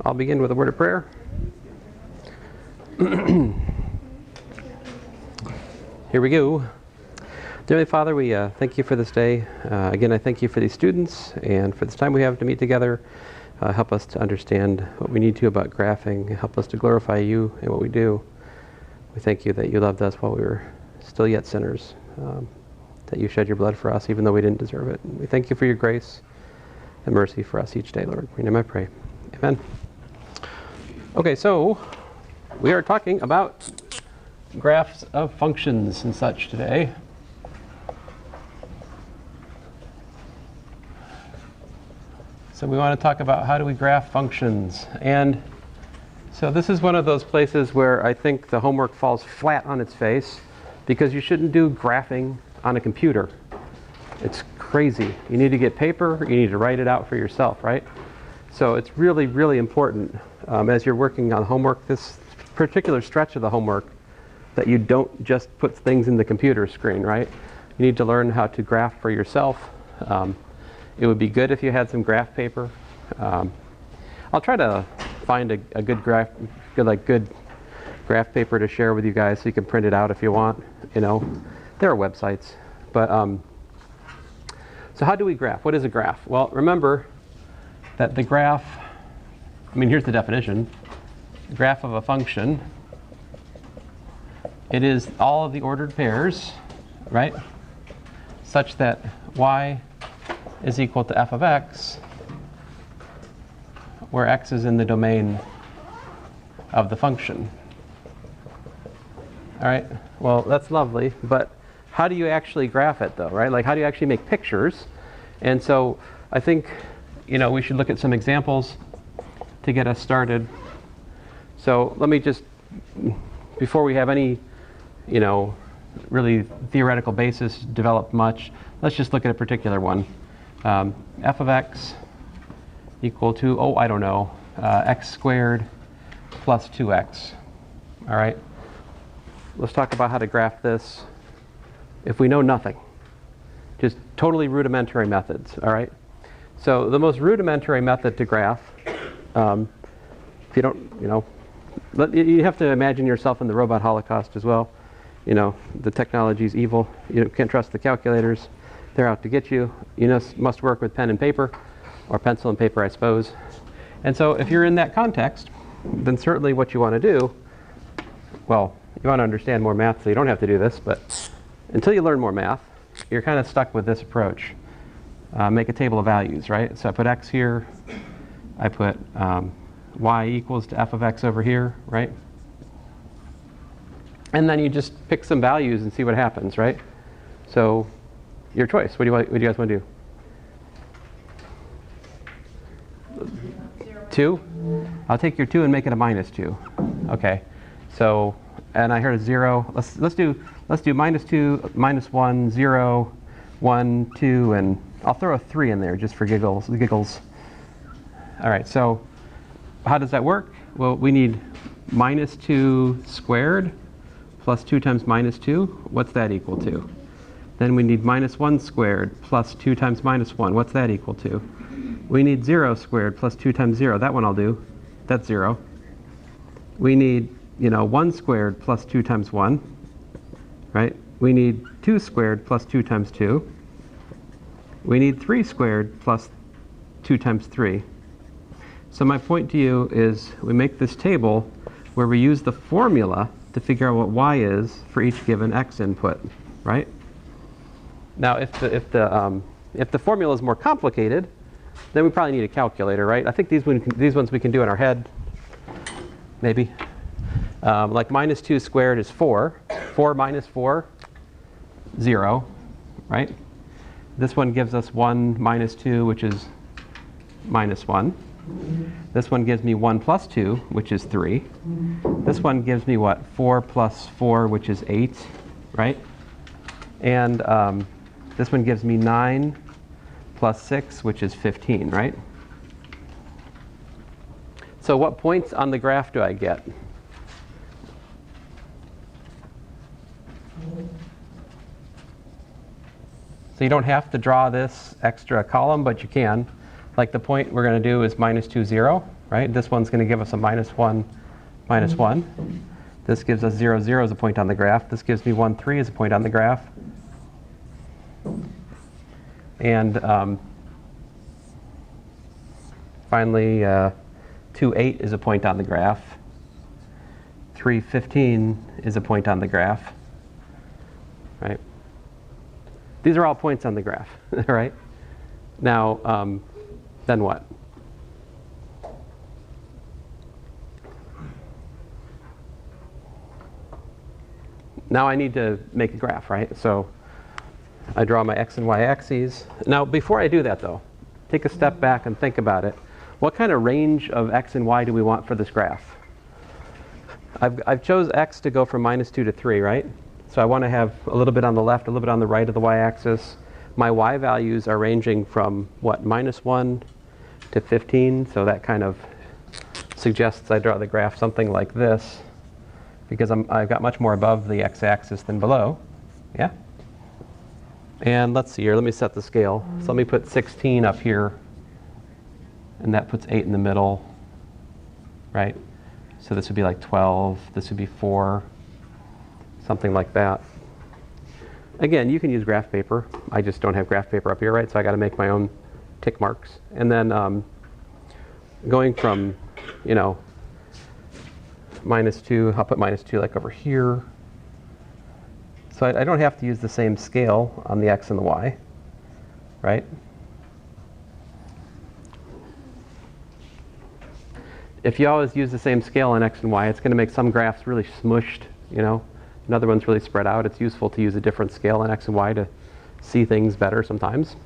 I'll begin with a word of prayer. Here we go. Dear Father, we thank you for this day. Again, I thank you for these students and for this time we have to meet together. Help us to understand what we need to about graphing. Help us to glorify you in what we do. We thank you that you loved us while we were still yet sinners, that you shed your blood for us even though we didn't deserve it. We thank you for your grace and mercy for us each day, Lord. In your name I pray. Amen. Okay, so we are talking about graphs of functions and such today. So we want to talk about how do we graph functions. And so this is one of those places where I think the homework falls flat on its face because you shouldn't do graphing on a computer. It's crazy. You need to get paper, you need to write it out for yourself, right? So it's really, really important as you're working on homework, this particular stretch of the homework, that you don't just put things in the computer screen, right? You need to learn how to graph for yourself. It would be good if you had some graph paper. I'll try to find a good graph paper to share with you guys so you can print it out if you want. You know, there are websites. But so how do we graph? What is a graph? Well, remember that the graph, I mean, here's the definition. The graph of a function, it is all of the ordered pairs, right? Such that y is equal to f of x, where x is in the domain of the function. All right, well, that's lovely, but how do you actually graph it though, right? Like, how do you actually make pictures? And so I think, you know, we should look at some examples to get us started. So let me just, before we have any, you know, really theoretical basis developed much, let's just look at a particular one. F of x equal to, I don't know, x squared plus 2x. All right, let's talk about how to graph this if we know nothing. Just totally rudimentary methods, all right? So the most rudimentary method to graph, if you don't, you know, you have to imagine yourself in the robot holocaust as well. You know, the technology is evil. You can't trust the calculators. They're out to get you. You must work with pen and paper, or pencil and paper, I suppose. And so if you're in that context, then certainly what you want to do, well, you want to understand more math, so you don't have to do this, but until you learn more math, you're kind of stuck with this approach. Make a table of values, right? So I put x here, I put y equals to f of x over here, right? And then you just pick some values and see what happens, right? So your choice. What do you guys want to do? 2? I'll take your 2 and make it a minus 2. Okay. So, and I heard a 0. Let's do minus 2, minus 1, 0, 1, 2, and I'll throw a 3 in there just for giggles. All right. So how does that work? Well, we need minus 2 squared plus 2 times minus 2. What's that equal to? Then we need minus 1 squared plus 2 times minus 1. What's that equal to? We need 0 squared plus 2 times 0. That one I'll do. That's 0. We need, 1 squared plus 2 times 1. Right? We need 2 squared plus 2 times 2. We need 3 squared plus 2 times 3. So my point to you is we make this table where we use the formula to figure out what y is for each given x input, right? Now, if the formula is more complicated, then we probably need a calculator, right? I think these ones we can do in our head, maybe. Like minus 2 squared is 4. 4 minus 4, 0, right? This one gives us 1 minus 2, which is minus 1. This one gives me 1 plus 2, which is 3. This one gives me what? 4 plus 4, which is 8, right? And this one gives me 9 plus 6, which is 15, right? So what points on the graph do I get? So you don't have to draw this extra column, but you can. Like the point we're going to do is minus 2, 0. right? This one's going to give us a -1, -1. This gives us 0, 0 as a point on the graph. This gives me 1, 3 as a point on the graph. And finally, 2, 8 is a point on the graph. 3, 15 is a point on the graph, right? These are all points on the graph, right? Now, then what? Now I need to make a graph, right? So I draw my x and y axes. Now, before I do that, though, take a step back and think about it. What kind of range of x and y do we want for this graph? I've chose x to go from -2 to 3, right? So I want to have a little bit on the left, a little bit on the right of the y-axis. My y values are ranging from, what, -1 to 15. So that kind of suggests I draw the graph something like this, because I've got much more above the x-axis than below. Yeah? And let's see here. Let me set the scale. So let me put 16 up here. And that puts 8 in the middle, right? So this would be like 12. This would be 4. Something like that. Again, you can use graph paper. I just don't have graph paper up here, right? So I got to make my own tick marks. And then going from, you know, -2, I'll put -2 like over here. So I don't have to use the same scale on the x and the y, right? If you always use the same scale on x and y, it's going to make some graphs really smushed, you know, and other ones really spread out. It's useful to use a different scale on x and y to see things better sometimes.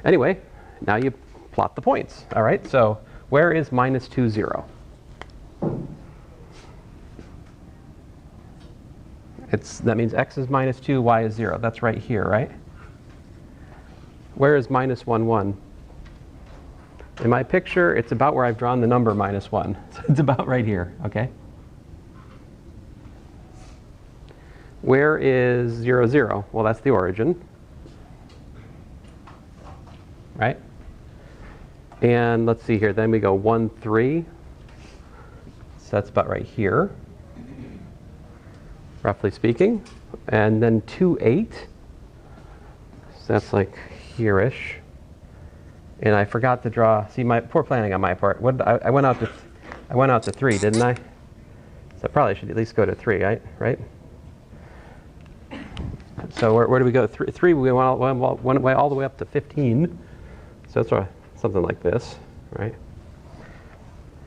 Anyway, now you plot the points, all right? So where is -2, 0? That means x is -2, y is 0. That's right here, right? Where is -1, 1? In my picture, it's about where I've drawn the number -1. So it's about right here, okay? Where is 0, 0? Well, that's the origin, right? And let's see here. Then we go 1, 3. So that's about right here, roughly speaking. And then 2, 8. So that's like here-ish. And I forgot to draw. See, my poor planning on my part. I went out to 3, didn't I? So I probably should at least go to 3, right? So where do we go? 3. We went all the way up to 15. So that's something like this, right?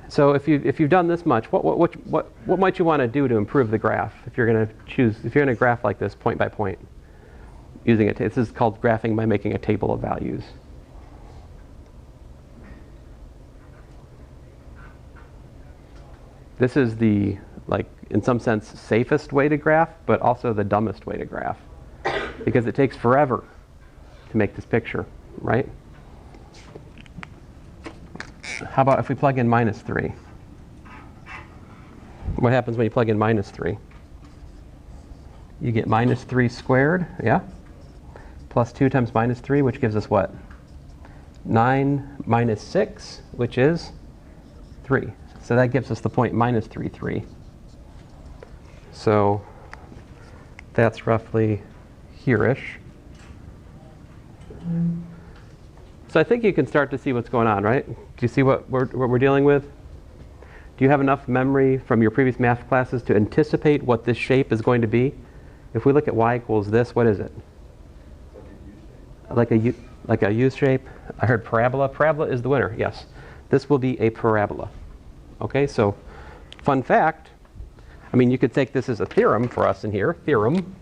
So if you've done this much, what might you want to do to improve the graph if you're going to graph like this point by point using it? This is called graphing by making a table of values. This is the, like, in some sense, safest way to graph, but also the dumbest way to graph, because it takes forever to make this picture, right? How about if we plug in -3? What happens when you plug in -3? You get -3 squared, yeah? Plus 2 times -3, which gives us what? 9 minus 6, which is 3. So that gives us the point -3, 3. So that's roughly here-ish. So I think you can start to see what's going on, right? Do you see what we're dealing with? Do you have enough memory from your previous math classes to anticipate what this shape is going to be? If we look at y equals this, what is it? Like a U shape? I heard parabola. Parabola is the winner, yes. This will be a parabola. Okay, so fun fact, I mean, you could take this as a theorem for us in here. Theorem.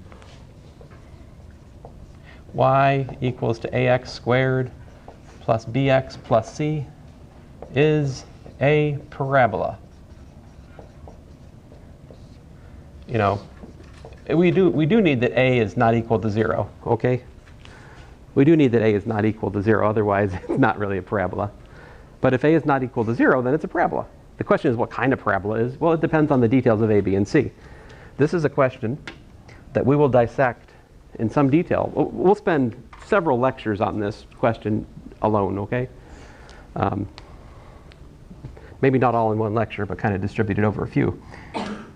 Y equals to ax squared plus bx plus c is a parabola. You know, we do need that a is not equal to 0, okay? We do need that a is not equal to 0, otherwise it's not really a parabola. But if a is not equal to 0, then it's a parabola. The question is what kind of parabola is? Well, it depends on the details of a, b, and c. This is a question that we will dissect in some detail. We'll spend several lectures on this question alone, okay? Maybe not all in one lecture, but kind of distributed over a few.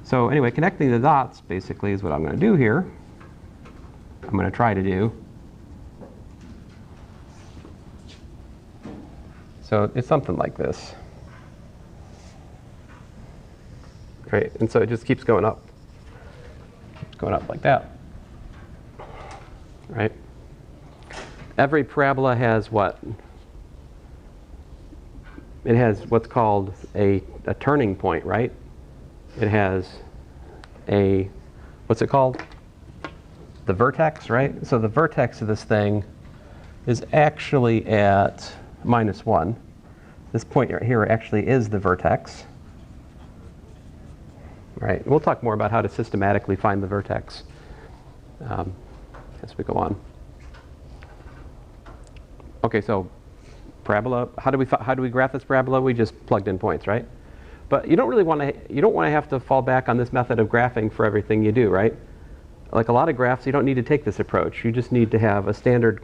So anyway, connecting the dots basically is what I'm going to do here. I'm going to try to do. So it's something like this. Right? And so it just keeps going up. Going up like that. Right? Every parabola has what? It has what's called a turning point, right? It has a, what's it called? The vertex, right? So the vertex of this thing is actually at -1. This point right here actually is the vertex. Right? We'll talk more about how to systematically find the vertex as we go on. Okay, so parabola. How do we graph this parabola? We just plugged in points, right? But you don't want to have to fall back on this method of graphing for everything you do, right? Like a lot of graphs, you don't need to take this approach. You just need to have a standard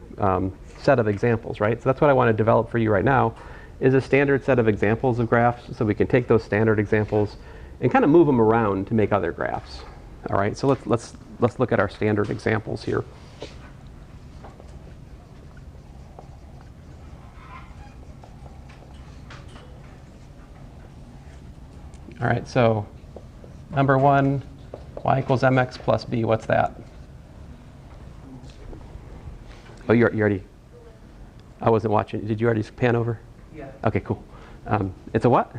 set of examples, right? So that's what I want to develop for you right now, is a standard set of examples of graphs, so we can take those standard examples and kind of move them around to make other graphs. All right, so let's look at our standard examples here. All right, so number 1, y equals mx plus b. What's that? Oh, you already, I wasn't watching. Did you already pan over? Yeah. Okay, cool. It's a what?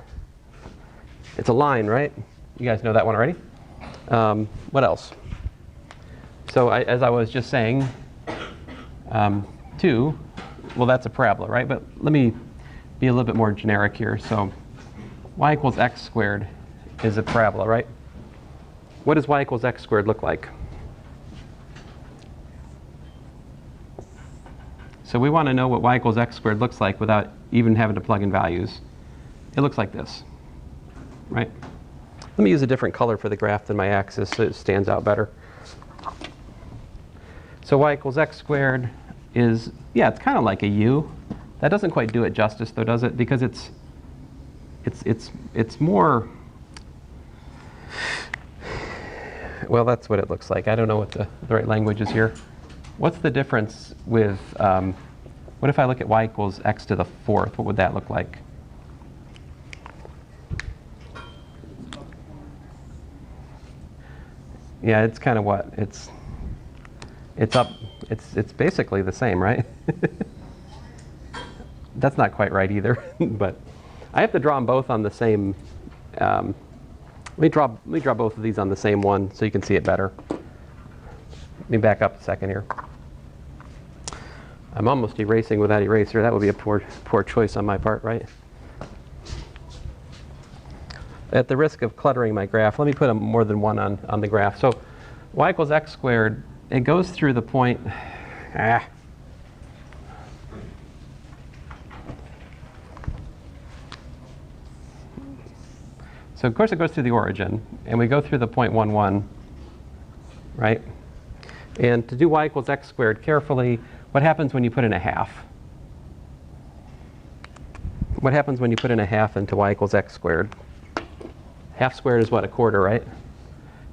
It's a line, right? You guys know that one already? What else? So as I was just saying, 2, well, that's a parabola, right? But let me be a little bit more generic here. So y equals x squared is a parabola, right? What does y equals x squared look like? So we want to know what y equals x squared looks like without even having to plug in values. It looks like this, right? Let me use a different color for the graph than my axis so it stands out better. So y equals x squared is, yeah, it's kind of like a u. That doesn't quite do it justice, though, does it? Because it's more, well, that's what it looks like. I don't know what the right language is here. What's the difference with, what if I look at y equals x to the 4th? What would that look like? Yeah, it's kind of what? It's up, it's basically the same, right? That's not quite right either, but I have to draw them both on the same, let me draw both of these on the same one so you can see it better. Let me back up a second here. I'm almost erasing without eraser. That would be a poor choice on my part, right? At the risk of cluttering my graph, let me put more than one on the graph. So y equals x squared, it goes through the point, So of course it goes through the origin, and we go through the point 1, 1, right? And to do y equals x squared carefully, what happens when you put in a half? What happens when you put in a half into y equals x squared? Half squared is what, a quarter, right?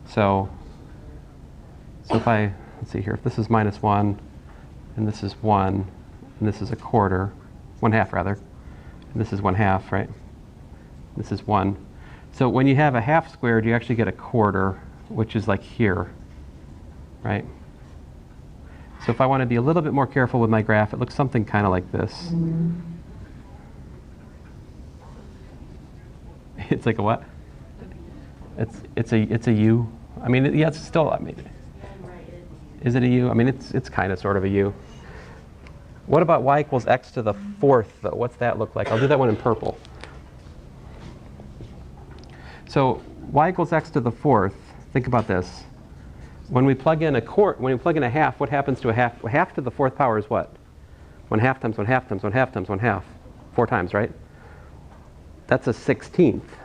So if I, let's see here, if this is -1, and this is 1, and this is a quarter, 1/2 rather, and this is 1/2, right? This is 1. So when you have a half squared, you actually get a quarter, which is like here, right? So if I want to be a little bit more careful with my graph, it looks something kind of like this. It's like a what? It's a U. I mean, yeah, it's still, I mean, is it a U? I mean, it's kind of sort of a U. What about y equals x to the 4th, though? What's that look like? I'll do that one in purple. So y equals x to the 4th, think about this. When we plug in a half, what happens to a half? Half to the 4th power is what? 1/2 times 1/2 times 1/2 times 1/2. 4 times, right? That's a 16th.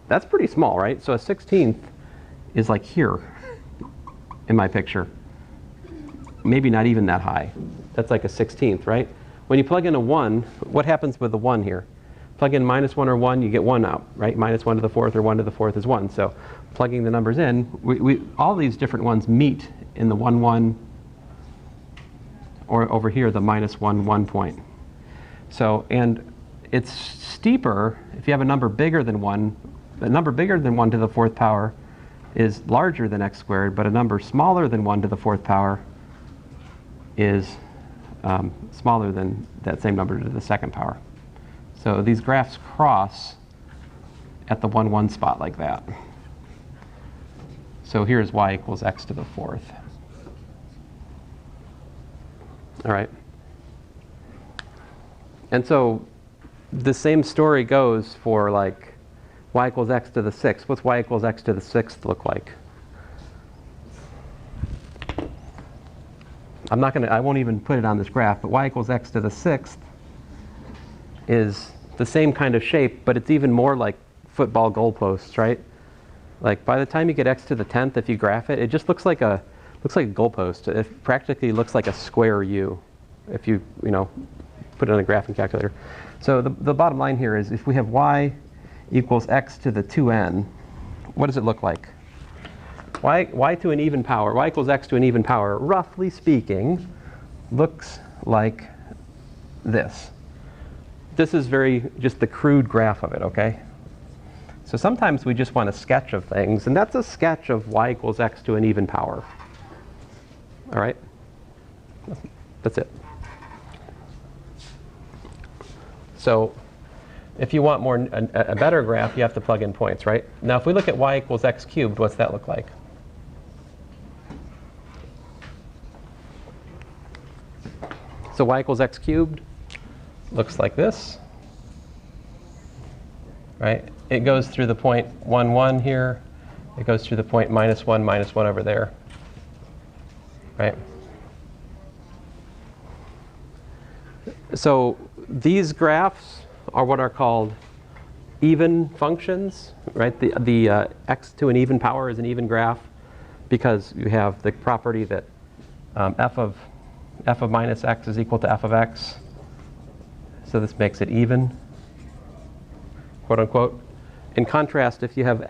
That's pretty small, right? So a 16th is like here in my picture. Maybe not even that high. That's like a 16th, right? When you plug in a 1, what happens with the 1 here? Plug in minus 1 or 1, you get 1 out, right? Minus 1 to the fourth or 1 to the fourth is 1. So plugging the numbers in, all these different ones meet in the 1, 1, or over here, the minus 1, 1 point. So, and it's steeper if you have a number bigger than 1. A number bigger than 1 to the fourth power is larger than x squared, but a number smaller than 1 to the fourth power is smaller than that same number to the second power. So these graphs cross at the 1, 1 spot like that. So here's y equals x to the fourth. All right. And so the same story goes for like y equals x to the sixth. What's y equals x to the sixth look like? I won't even put it on this graph, but y equals x to the sixth is the same kind of shape, but it's even more like football goalposts, right? Like by the time you get x to the 10th, if you graph it, it just looks like a goalpost. It practically looks like a square U if you put it on a graphing calculator. So the bottom line here is if we have y equals x to the 2n, what does it look like? Y to an even power, y equals x to an even power, roughly speaking, looks like this. This is just the crude graph of it, okay? So sometimes we just want a sketch of things, and that's a sketch of y equals x to an even power. All right? That's it. So if you want a better graph, you have to plug in points, right? Now if we look at y equals x cubed, what's that look like? So y equals x cubed looks like this, right? It goes through the point 1, 1 here. It goes through the point minus 1 over there, right? So these graphs are what are called even functions, right? The x to an even power is an even graph because you have the property that f of minus x is equal to f of x. So this makes it even, quote unquote. In contrast, if you have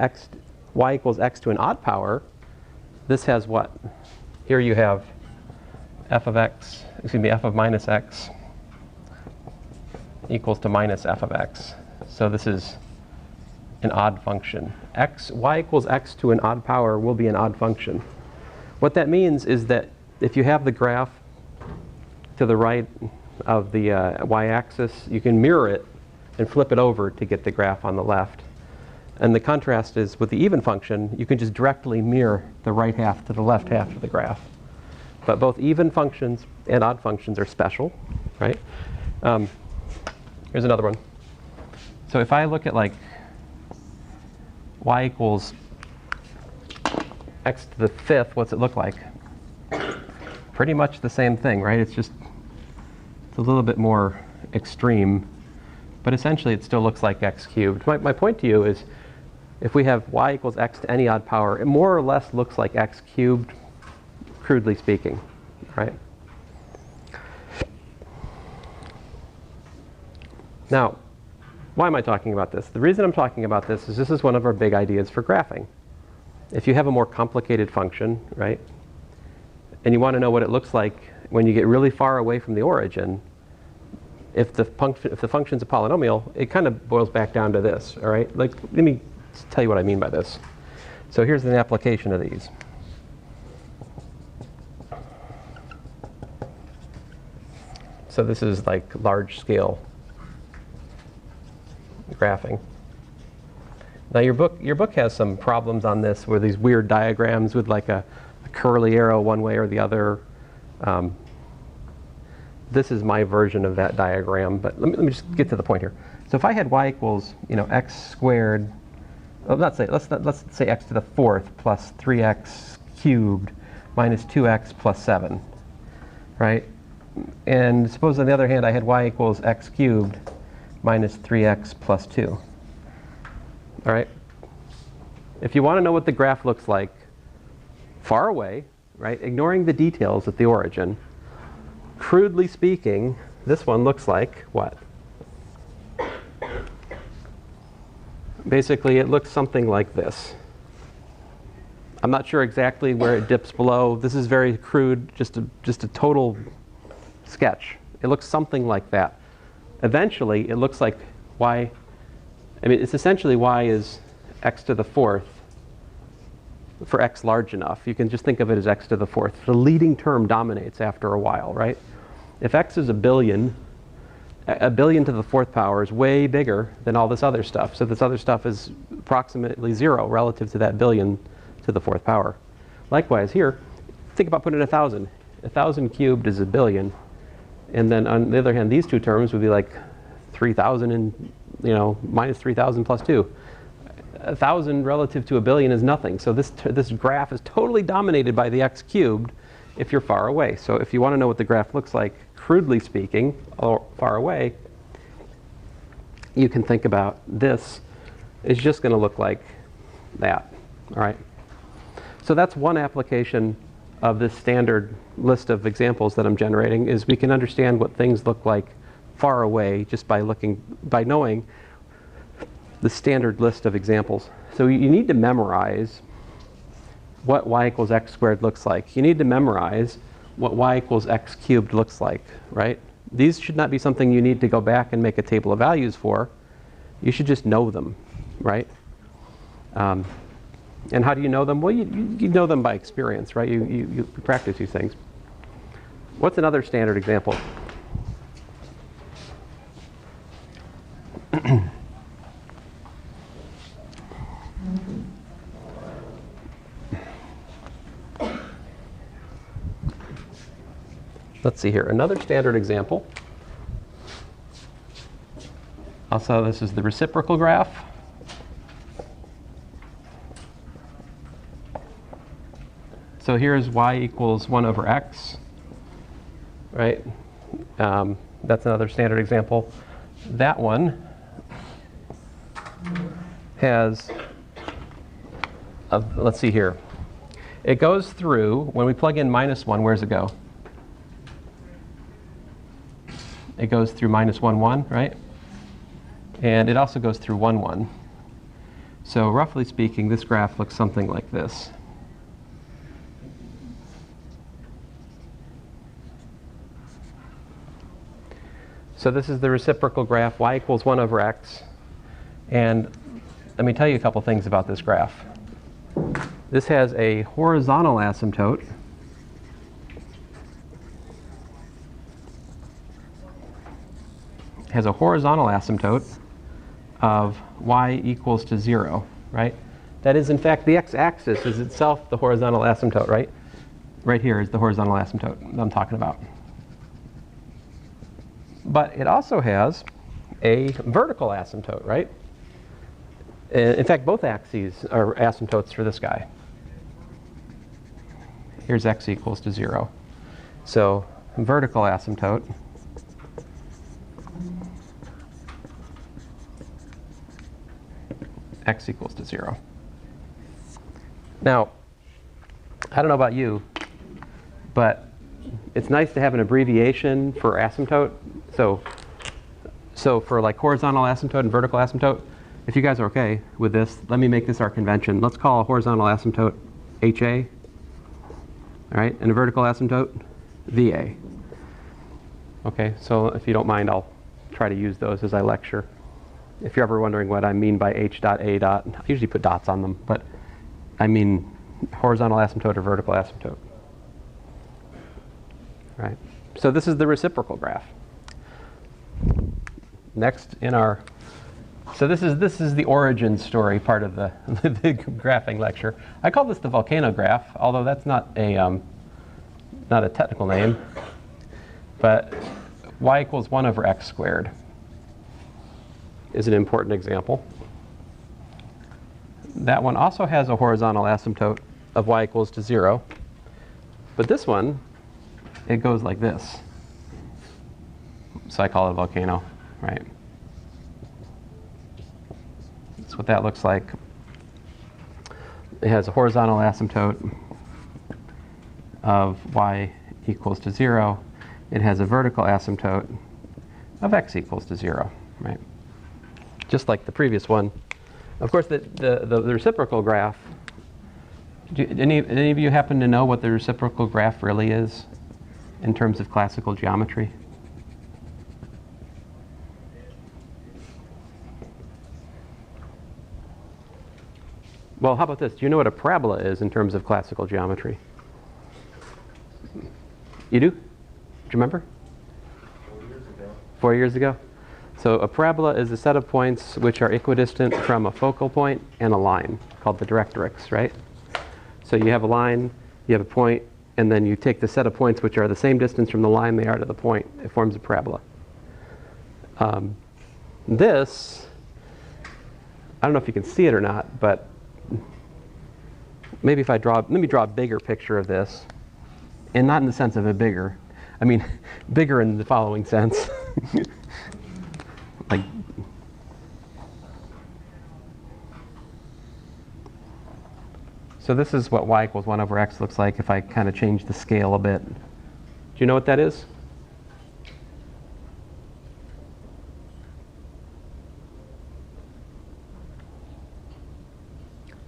y equals x to an odd power, this has what? Here you have f of minus x equals to minus f of x. So this is an odd function. Y equals x to an odd power will be an odd function. What that means is that if you have the graph to the right of the y-axis, you can mirror it and flip it over to get the graph on the left. And the contrast is with the even function, you can just directly mirror the right half to the left half of the graph. But both even functions and odd functions are special, right? Here's another one. So if I look at like y equals x to the fifth, what's it look like? Pretty much the same thing, right? It's a little bit more extreme, but essentially it still looks like x cubed. My point to you is if we have y equals x to any odd power, it more or less looks like x cubed, crudely speaking, right? Now, why am I talking about this? The reason I'm talking about this is one of our big ideas for graphing. If you have a more complicated function, right, and you want to know what it looks like when you get really far away from the origin, if the function's a polynomial, it kind of boils back down to this, all right? Like, let me tell you what I mean by this. So here's an application of these. So this is like large scale graphing. Now your book has some problems on this where these weird diagrams with like a curly arrow one way or the other. This is my version of that diagram, but let me just get to the point here. So if I had y equals x squared, let's say x to the fourth plus 3x cubed minus 2x plus 7, right? And suppose on the other hand I had y equals x cubed minus 3x plus 2. All right? If you want to know what the graph looks like far away, right, ignoring the details at the origin, crudely speaking, this one looks like what? basically it looks something like this. I'm not sure exactly where it dips below. This is very crude, just a total sketch. It looks something like that. Eventually, it looks like y, I mean, it's essentially y is x to the fourth for x large enough. You can just think of it as x to the fourth. The leading term dominates after a while, right? If x is a billion to the fourth power is way bigger than all this other stuff. So this other stuff is approximately 0 relative to that billion to the fourth power. Likewise here, think about putting 1,000. 1,000 cubed is a billion. And then on the other hand, these two terms would be like 3,000 and, minus 3,000 plus 2. 1,000 relative to a billion is nothing. So this graph is totally dominated by the x cubed if you're far away. So if you want to know what the graph looks like, crudely speaking, or far away, you can think about this is just going to look like that. All right. So that's one application of this standard list of examples that I'm generating, is we can understand what things look like far away just by knowing the standard list of examples. So you need to memorize what y equals x squared looks like. You need to memorize what y equals x cubed looks like, right? These should not be something you need to go back and make a table of values for. You should just know them, right? And how do you know them? Well, you know them by experience, right? You practice these things. What's another standard example? Let's see here. Another standard example. Also, this is the reciprocal graph. So here's y equals 1 over x, right? That's another standard example. That one has, let's see here. It goes through, when we plug in minus 1, where's it go? It goes through minus 1, 1, right? And it also goes through 1, 1. So roughly speaking, this graph looks something like this. So this is the reciprocal graph, y equals 1 over x. And let me tell you a couple things about this graph. This has a horizontal asymptote. Has a horizontal asymptote of y equals to 0, right? That is, in fact, the x-axis is itself the horizontal asymptote, right? Right here is the horizontal asymptote I'm talking about. But it also has a vertical asymptote, right? In fact, both axes are asymptotes for this guy. Here's x equals to 0. So vertical asymptote x equals to 0. Now, I don't know about you, but it's nice to have an abbreviation for asymptote. So for like horizontal asymptote and vertical asymptote, if you guys are okay with this, let me make this our convention. Let's call a horizontal asymptote HA, all right, and a vertical asymptote VA. Okay, so if you don't mind, I'll try to use those as I lecture. If you're ever wondering what I mean by H dot A dot, I usually put dots on them, but I mean horizontal asymptote or vertical asymptote. Right. So this is the reciprocal graph. Next in our, so this is the origin story part of the graphing lecture. I call this the volcano graph, although that's not a technical name. But y equals 1 over x squared is an important example. That one also has a horizontal asymptote of y equals to 0. But this one, it goes like this. So I call it a volcano, right? That's what that looks like. It has a horizontal asymptote of y equals to 0. It has a vertical asymptote of x equals to 0, right? Just like the previous one, Of course, the reciprocal graph, any of you happen to know what the reciprocal graph really is in terms of classical geometry? Well, how about this? Do you know what a parabola is in terms of classical geometry? You do? Do you remember? 4 years ago. 4 years ago? So a parabola is a set of points which are equidistant from a focal point and a line, called the directrix, right? So you have a line, you have a point, and then you take the set of points which are the same distance from the line they are to the point. It forms a parabola. This, I don't know if you can see it or not, but maybe if let me draw a bigger picture of this, and not in the sense of a bigger. I mean, bigger in the following sense. Like, so this is what y equals 1 over x looks like if I kind of change the scale a bit. Do you know what that is?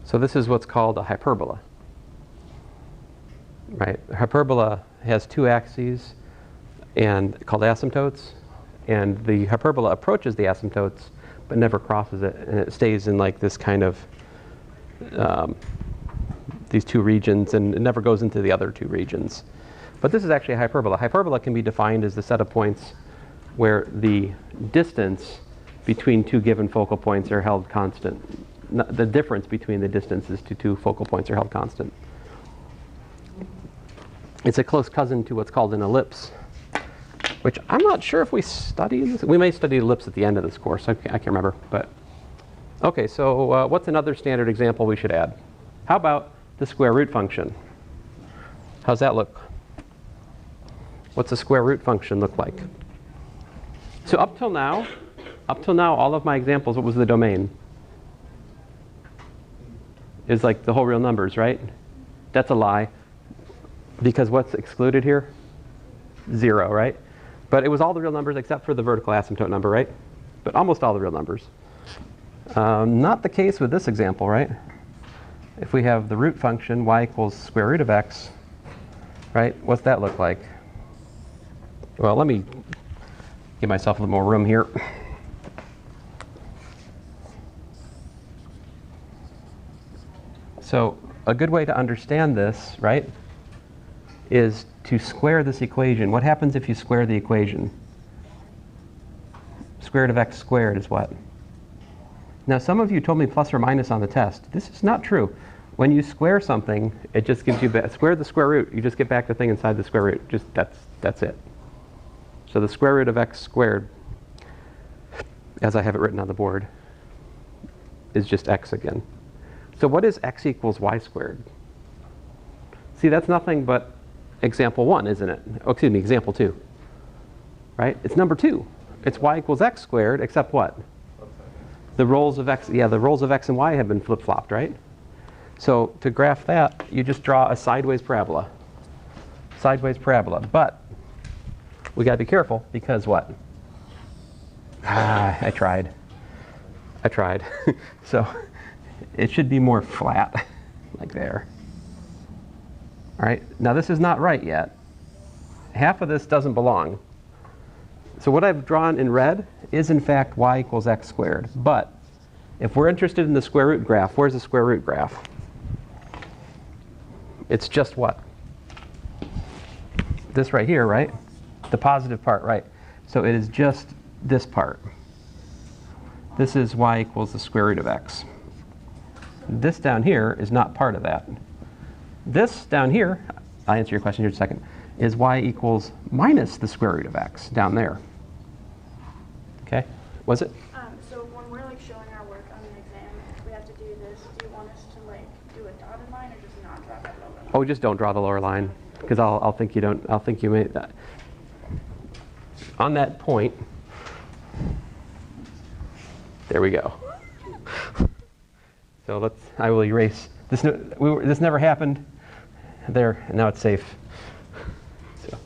So this is what's called a hyperbola. Right? A hyperbola has two axes and called asymptotes. And the hyperbola approaches the asymptotes but never crosses it, and it stays in like this kind of these two regions, and it never goes into the other two regions. But this is actually a hyperbola. Hyperbola can be defined as the set of points where the distance between two given focal points are held constant. The difference between the distances to two focal points are held constant. It's a close cousin to what's called an ellipse, which I'm not sure if we study this. We may study ellipse at the end of this course. I can't remember. But okay, so what's another standard example we should add? How about the square root function? How's that look? What's a square root function look like? So up till now, all of my examples, what was the domain? Is like the whole real numbers, right? That's a lie. Because what's excluded here? 0, right? But it was all the real numbers except for the vertical asymptote number, right? But almost all the real numbers. Not the case with this example, right? If we have the root function, y equals square root of x, right? What's that look like? Well, let me give myself a little more room here. So a good way to understand this, right, is to square this equation. What happens if you square the equation? Square root of x squared is what? Now, some of you told me plus or minus on the test. This is not true. When you square something, it just gives you square the square root. You just get back the thing inside the square root. Just that's it. So the square root of x squared, as I have it written on the board, is just x again. So what is x equals y squared? See, that's nothing but example 1, isn't it? Oh, excuse me, example 2. Right? It's number 2. It's y equals x squared, except what? The roles of x, the roles of x and y have been flip-flopped, right? So to graph that, you just draw a sideways parabola. Sideways parabola. But we got to be careful because what? I tried. So it should be more flat, like there. All right, now this is not right yet. Half of this doesn't belong. So what I've drawn in red is in fact y equals x squared. But if we're interested in the square root graph, where's the square root graph? It's just what? This right here, right? The positive part, right? So it is just this part. This is y equals the square root of x. This down here is not part of that. This down here, I'll answer your question here in a second, is y equals minus the square root of x down there. Okay? Was it? So when we're like showing our work on an exam, if we have to do this, do you want us to like do a dotted line or just not draw that lower line? Oh, just don't draw the lower line, because I'll think you don't. I'll think you made that. On that point, there we go. So I will erase this. This never happened. There, and now it's safe. So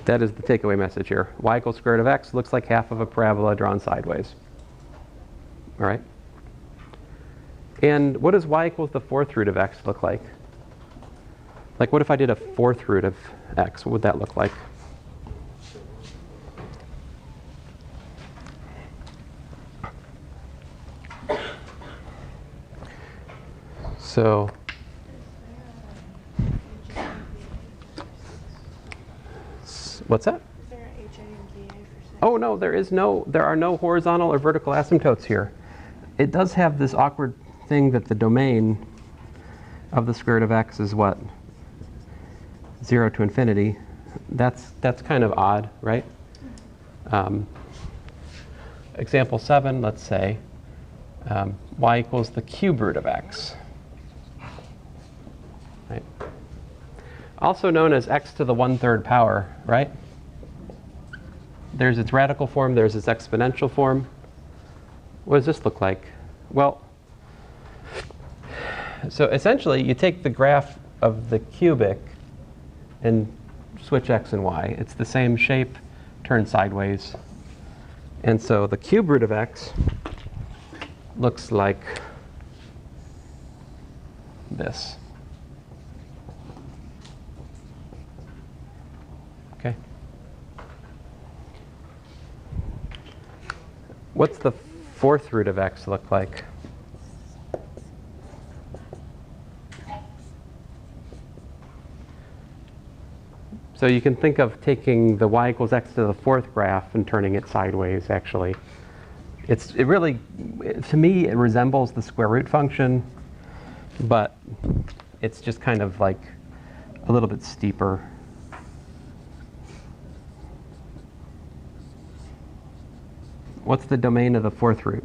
that is the takeaway message here. Y equals square root of x looks like half of a parabola drawn sideways. All right. And what does y equals the fourth root of x look like? Like, what if I did a fourth root of x? What would that look like? So, what's that? Is there an HA and VA for 6? Oh no, there are no horizontal or vertical asymptotes here. It does have this awkward thing that the domain of the square root of x is what? 0 to infinity. That's kind of odd, right? Example 7, let's say, y equals the cube root of x. Right? Also known as x to the 1/3 power, right? There's its radical form, there's its exponential form. What does this look like? Well, so essentially you take the graph of the cubic and switch x and y. It's the same shape, turned sideways. And so the cube root of x looks like this. Okay. What's the fourth root of x look like? So you can think of taking the y equals x to the fourth graph and turning it sideways, actually. It really, to me, it resembles the square root function, but it's just kind of like a little bit steeper. What's the domain of the fourth root?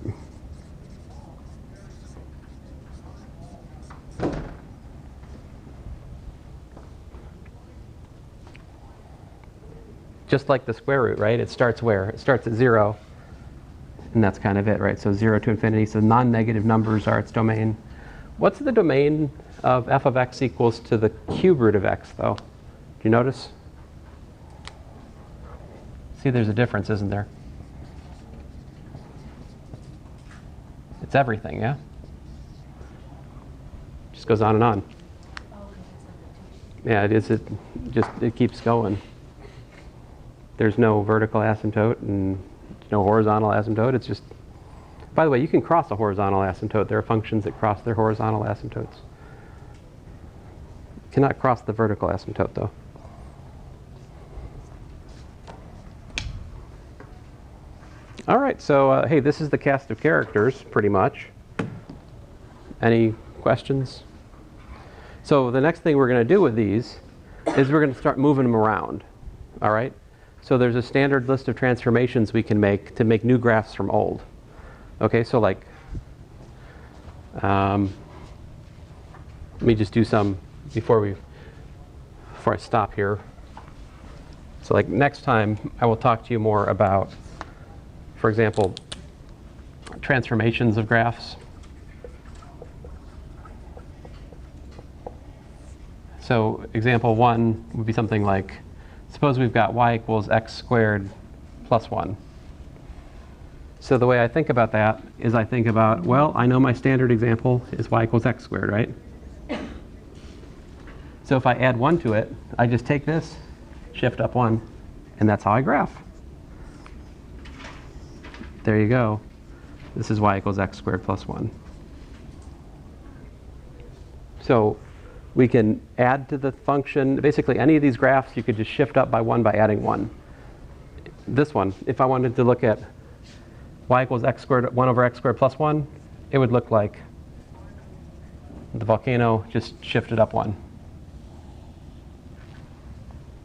Just like the square root, right? It starts where? It starts at 0, and that's kind of it, right? So 0 to infinity, so non-negative numbers are its domain. What's the domain of f of x equals to the cube root of x, though? Do you notice? See, there's a difference, isn't there? It's everything, yeah? Just goes on and on. Yeah, it is. It keeps going. There's no vertical asymptote and no horizontal asymptote. It's just, by the way, you can cross a horizontal asymptote. There are functions that cross their horizontal asymptotes. Cannot cross the vertical asymptote, though. All right, so hey, this is the cast of characters, pretty much. Any questions? So the next thing we're going to do with these is we're going to start moving them around. All right? So there's a standard list of transformations we can make to make new graphs from old. Okay, so like, let me just do some before I stop here. So like next time I will talk to you more about, for example, transformations of graphs. So example 1 would be something like, suppose we've got y equals x squared plus 1. So the way I think about that is I think about, well, I know my standard example is y equals x squared, right? So if I add 1 to it, I just take this, shift up 1, and that's how I graph. There you go. This is y equals x squared plus 1. So we can add to the function. Basically, any of these graphs, you could just shift up by 1 by adding 1. This one, if I wanted to look at y equals x squared, 1 over x squared plus 1, it would look like the volcano just shifted up 1.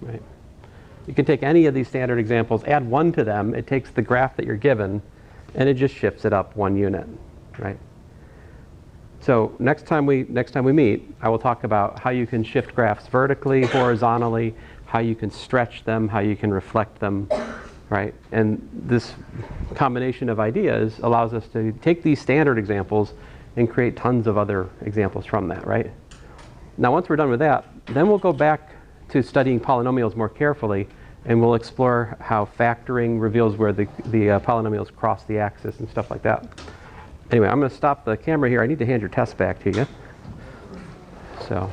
Right? You can take any of these standard examples, add 1 to them, it takes the graph that you're given, and it just shifts it up 1 unit, right? So next time we meet, I will talk about how you can shift graphs vertically, horizontally, how you can stretch them, how you can reflect them, right? And this combination of ideas allows us to take these standard examples and create tons of other examples from that, right? Now once we're done with that, then we'll go back to studying polynomials more carefully, and we'll explore how factoring reveals where the polynomials cross the axis and stuff like that. Anyway, I'm going to stop the camera here. I need to hand your test back to you. So.